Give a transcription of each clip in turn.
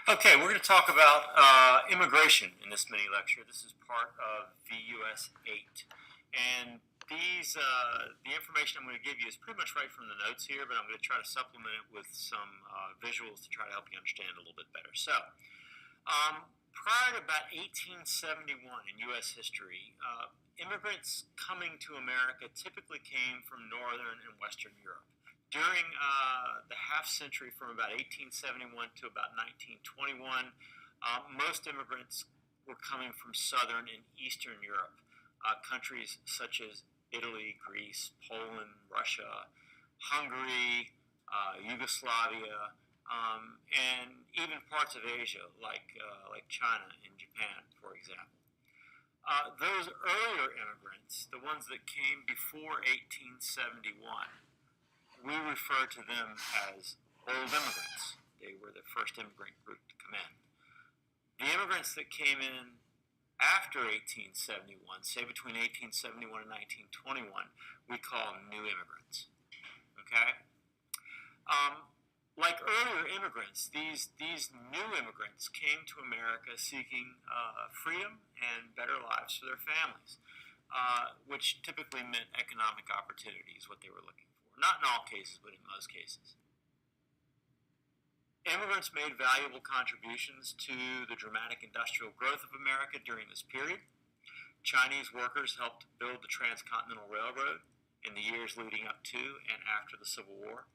Okay, we're going to talk about immigration in this mini lecture. This is part of VUS 8. And the information I'm going to give you is pretty much right from the notes here, but I'm going to try to supplement it with some visuals to try to help you understand a little bit better. So, prior to about 1871 in U.S. history, immigrants coming to America typically came from Northern and Western Europe. During the half century from about 1871 to about 1921, most immigrants were coming from Southern and Eastern Europe, countries such as Italy, Greece, Poland, Russia, Hungary, Yugoslavia, and even parts of Asia like China and Japan, for example. Those earlier immigrants, the ones that came before 1871, we refer to them as old immigrants. They were the first immigrant group to come in. The immigrants that came in after 1871, say between 1871 and 1921, we call new immigrants. Okay? Like earlier immigrants, these new immigrants came to America seeking freedom and better lives for their families, which typically meant economic opportunities, what they were looking for. Not in all cases, but in most cases. Immigrants made valuable contributions to the dramatic industrial growth of America during this period. Chinese workers helped build the Transcontinental Railroad in the years leading up to and after the Civil War.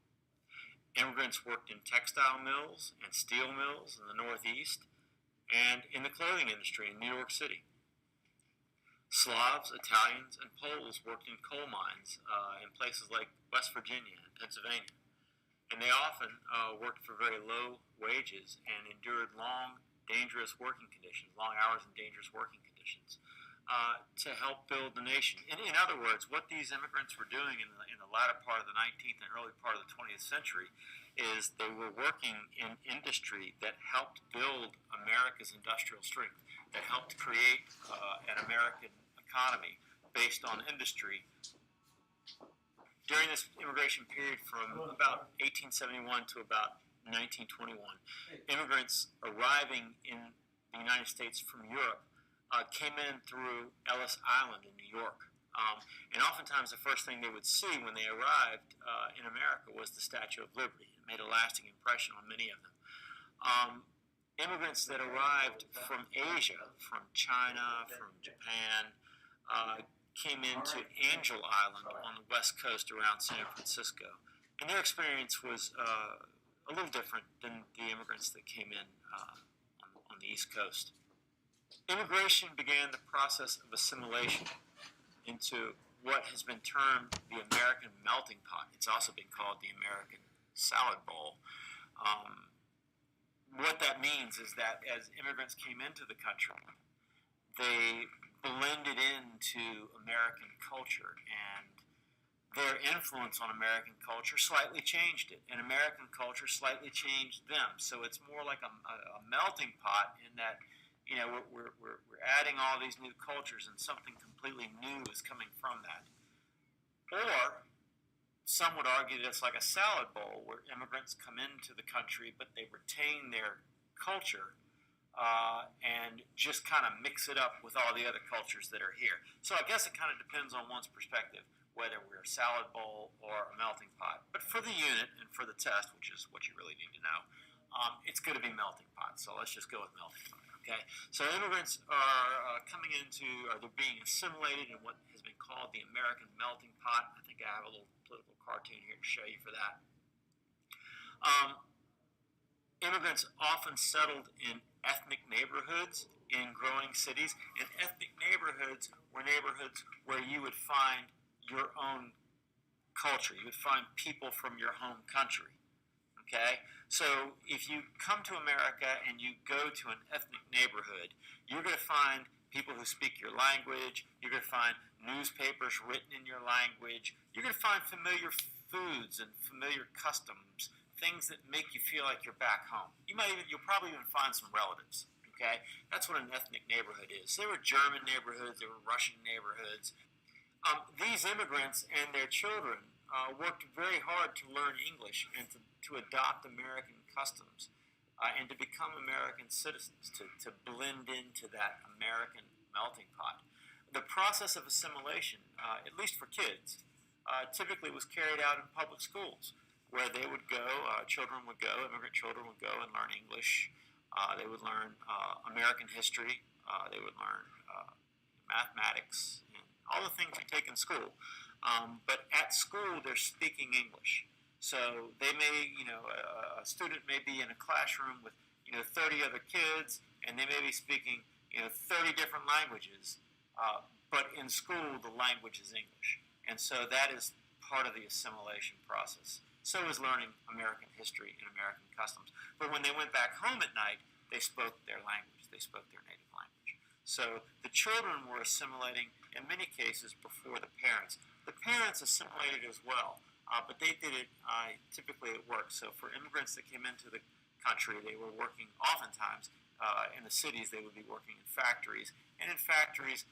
Immigrants worked in textile mills and steel mills in the Northeast and in the clothing industry in New York City. Slavs, Italians, and Poles worked in coal mines in places like West Virginia and Pennsylvania. And they often worked for very low wages and endured long, dangerous working conditions, long hours and dangerous working conditions to help build the nation. In other words, what these immigrants were doing in the latter part of the 19th and early part of the 20th century is they were working in industry that helped build America's industrial strength, that helped create an American economy based on industry. During this immigration period from about 1871 to about 1921, immigrants arriving in the United States from Europe came in through Ellis Island in New York. And oftentimes the first thing they would see when they arrived in America was the Statue of Liberty. It made a lasting impression on many of them. Immigrants that arrived from Asia, from China, from Japan, came into Angel Island on the west coast around San Francisco. And their experience was a little different than the immigrants that came in on the East Coast. Immigration began the process of assimilation into what has been termed the American melting pot. It's also been called the American salad bowl. What that means is that as immigrants came into the country, they blended into American culture, and their influence on American culture slightly changed it, and American culture slightly changed them. So it's more like a melting pot in that, you know, we're adding all these new cultures, and something completely new is coming from that. Or some would argue that it's like a salad bowl where immigrants come into the country, but they retain their culture and just kind of mix it up with all the other cultures that are here. So I guess it kind of depends on one's perspective whether we're a salad bowl or a melting pot. But for the unit and for the test, which is what you really need to know, it's going to be melting pot. So let's just go with melting pot. Okay. So immigrants are coming into, or they're being assimilated in what has been called the American melting pot. I think I have a little political cartoon here to show you for that. Immigrants often settled in ethnic neighborhoods in growing cities, and ethnic neighborhoods were neighborhoods where you would find your own culture. You would find people from your home country. Okay? So if you come to America and you go to an ethnic neighborhood, you're going to find people who speak your language. You're going to find newspapers written in your language. You're going to find familiar foods and familiar customs, things that make you feel like you're back home. You'll probably even find some relatives. Okay, that's what an ethnic neighborhood is. There were German neighborhoods, there were Russian neighborhoods. These immigrants and their children worked very hard to learn English and to adopt American customs. and to become American citizens, to blend into that American melting pot. The process of assimilation, at least for kids, typically was carried out in public schools, where they would go, immigrant children would go and learn English. They would learn American history. They would learn mathematics and all the things you take in school. But at school, they're speaking English. So they may, a student may be in a classroom with, 30 other kids, and they may be speaking, 30 different languages. But in school, the language is English. And so that is part of the assimilation process. So is learning American history and American customs. But when they went back home at night, they spoke their language. They spoke their native language. So the children were assimilating, in many cases, before the parents. The parents assimilated as well, but they did it typically at work. So for immigrants that came into the country, they were working oftentimes in the cities. They would be working in factories. And in factories,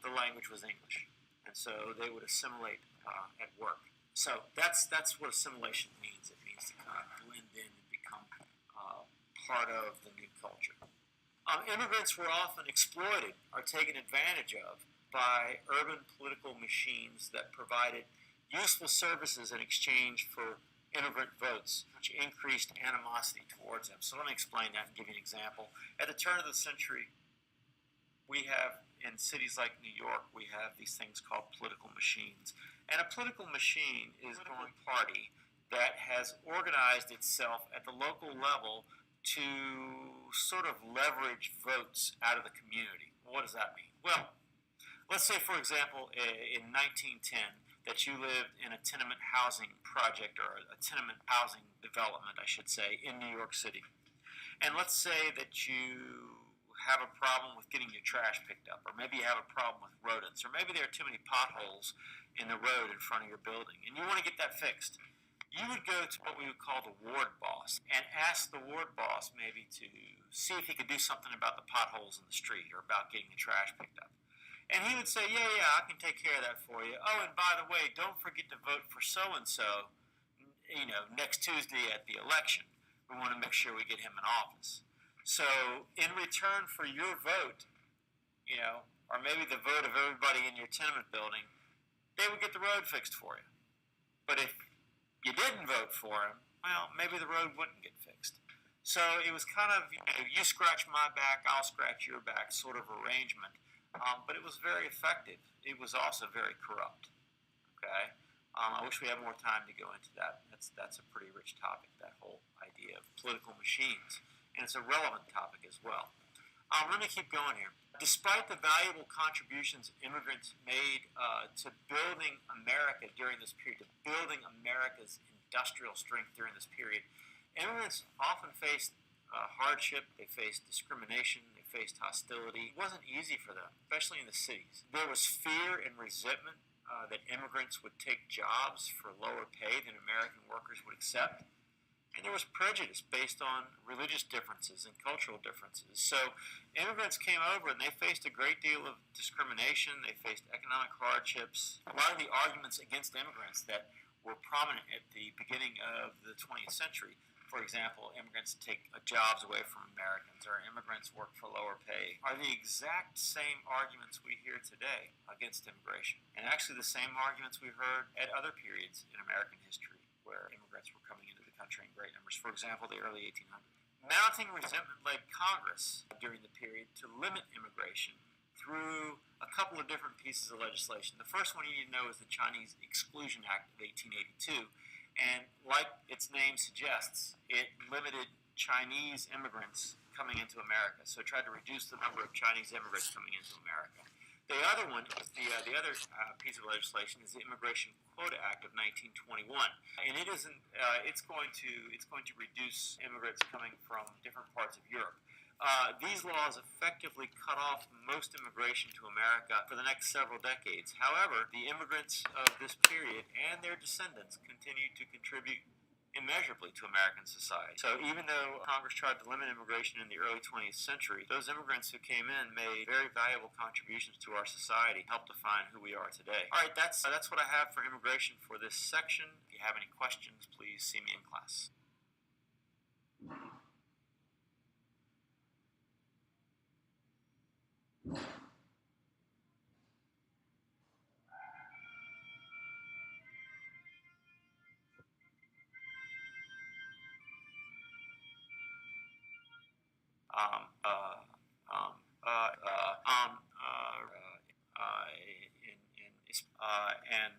the language was English. And so they would assimilate at work. So that's what assimilation means. It means to kind of blend in and become part of the new culture. Immigrants were often exploited or taken advantage of by urban political machines that provided useful services in exchange for immigrant votes, which increased animosity towards them. So let me explain that and give you an example. At the turn of the century, we have, in cities like New York, we have these things called political machines. And a political machine is a political party that has organized itself at the local level to sort of leverage votes out of the community. What does that mean? Well, let's say, for example, in 1910, that you lived in a tenement housing project, or a tenement housing development, I should say, in New York City. And let's say that you have a problem with getting your trash picked up, or maybe you have a problem with rodents, or maybe there are too many potholes in the road in front of your building, and you want to get that fixed. You would go to what we would call the ward boss and ask the ward boss maybe to see if he could do something about the potholes in the street or about getting the trash picked up. And he would say, yeah, I can take care of that for you. Oh, and by the way, don't forget to vote for so-and-so, next Tuesday at the election. We want to make sure we get him in office. So in return for your vote, or maybe the vote of everybody in your tenement building, they would get the road fixed for you. But if you didn't vote for him, well, maybe the road wouldn't get fixed. So it was kind of, you scratch my back, I'll scratch your back sort of arrangement. But it was very effective. It was also very corrupt. Okay, I wish we had more time to go into that. That's a pretty rich topic, that whole idea of political machines, and it's a relevant topic as well. Let me keep going here. Despite the valuable contributions immigrants made to building America during this period, to building America's industrial strength during this period, immigrants often faced hardship. They faced discrimination. They faced hostility. It wasn't easy for them, especially in the cities. There was fear and resentment that immigrants would take jobs for lower pay than American workers would accept. And there was prejudice based on religious differences and cultural differences. So immigrants came over and they faced a great deal of discrimination. They faced economic hardships. A lot of the arguments against immigrants that were prominent at the beginning of the 20th century, for example, immigrants take jobs away from Americans, or immigrants work for lower pay, are the exact same arguments we hear today against immigration. And actually the same arguments we heard at other periods in American history where immigrants were coming into the country in great numbers. For example, the early 1800s. Mounting resentment led Congress during the period to limit immigration through a couple of different pieces of legislation. The first one you need to know is the Chinese Exclusion Act of 1882. And like its name suggests, it limited Chinese immigrants coming into America. So it tried to reduce the number of Chinese immigrants coming into America. The other one, the other piece of legislation, is the Immigration Quota Act of 1921, and it's going to reduce immigrants coming from different parts of Europe. These laws effectively cut off most immigration to America for the next several decades. However, the immigrants of this period and their descendants continued to contribute immeasurably to American society. So even though Congress tried to limit immigration in the early 20th century, those immigrants who came in made very valuable contributions to our society, helped define who we are today. All right, that's what I have for immigration for this section. If you have any questions, please see me in class. um, uh, um, uh, um, uh, in and